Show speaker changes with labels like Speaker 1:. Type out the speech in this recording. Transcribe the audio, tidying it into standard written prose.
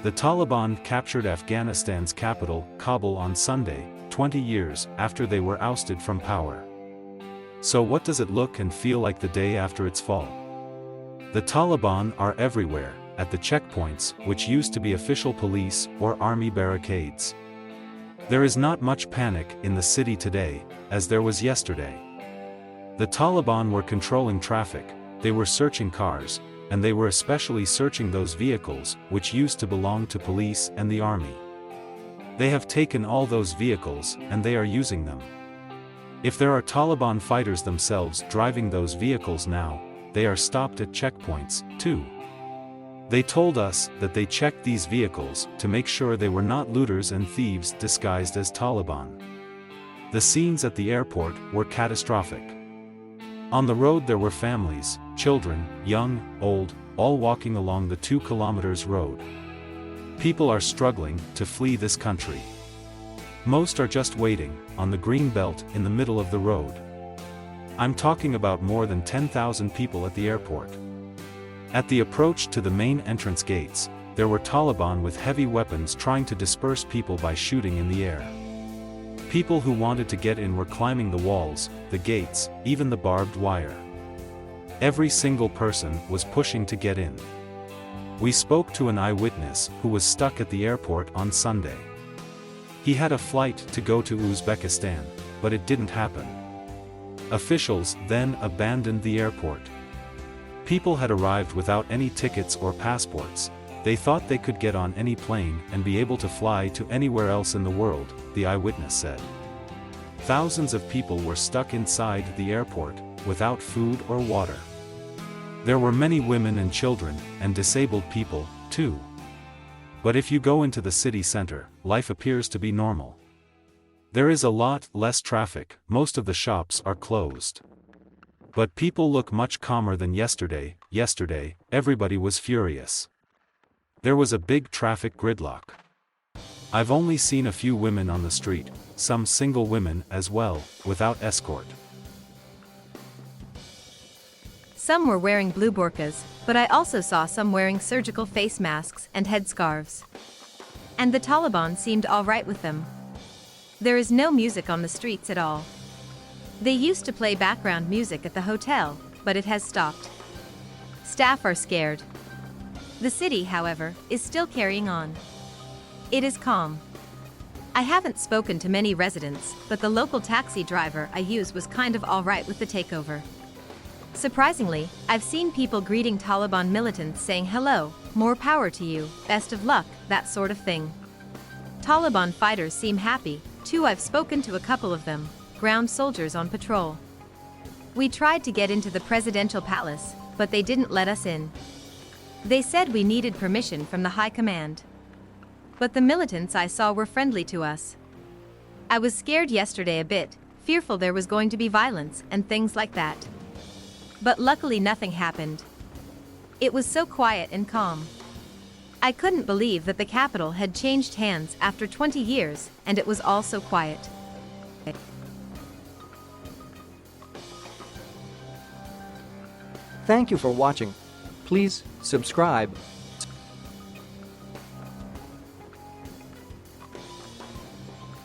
Speaker 1: The Taliban captured Afghanistan's capital, Kabul, on Sunday, 20 years after they were ousted from power. So what does it look and feel like the day after its fall? The Taliban are everywhere, at the checkpoints, which used to be official police or army barricades. There is not much panic in the city today, as there was yesterday. The Taliban were controlling traffic, they were searching cars, and they were especially searching those vehicles which used to belong to police and the army. They have taken all those vehicles and they are using them. If there are Taliban fighters themselves driving those vehicles now, they are stopped at checkpoints, too. They told us that they checked these vehicles to make sure they were not looters and thieves disguised as Taliban. The scenes at the airport were catastrophic. On the road there were families, children, young, old, all walking along the 2 kilometers road. People are struggling to flee this country. Most are just waiting, on the green belt in the middle of the road. I'm talking about more than 10,000 people at the airport. At the approach to the main entrance gates, there were Taliban with heavy weapons trying to disperse people by shooting in the air. People who wanted to get in were climbing the walls, the gates, even the barbed wire. Every single person was pushing to get in. We spoke to an eyewitness who was stuck at the airport on Sunday. He had a flight to go to Uzbekistan, but it didn't happen. Officials then abandoned the airport. People had arrived without any tickets or passports. They thought they could get on any plane and be able to fly to anywhere else in the world, the eyewitness said. Thousands of people were stuck inside the airport, without food or water. There were many women and children, and disabled people, too. But if you go into the city center, life appears to be normal. There is a lot less traffic, most of the shops are closed. But people look much calmer than yesterday. Yesterday, everybody was furious. There was a big traffic gridlock. I've only seen a few women on the street, some single women as well, without escort.
Speaker 2: Some were wearing blue burqas, but I also saw some wearing surgical face masks and headscarves. And the Taliban seemed all right with them. There is no music on the streets at all. They used to play background music at the hotel, but it has stopped. Staff are scared. The city, however, is still carrying on. It is calm. I haven't spoken to many residents, but the local taxi driver I use was kind of all right with the takeover. Surprisingly, I've seen people greeting Taliban militants saying hello, more power to you, best of luck, that sort of thing. Taliban fighters seem happy, too. I've spoken to a couple of them, ground soldiers on patrol. We tried to get into the presidential palace, but they didn't let us in. They said we needed permission from the high command. But the militants I saw were friendly to us. I was scared yesterday a bit, fearful there was going to be violence and things like that. But luckily nothing happened. It was so quiet and calm. I couldn't believe that the capital had changed hands after 20 years, and it was all so quiet.
Speaker 3: Thank you for watching. Please subscribe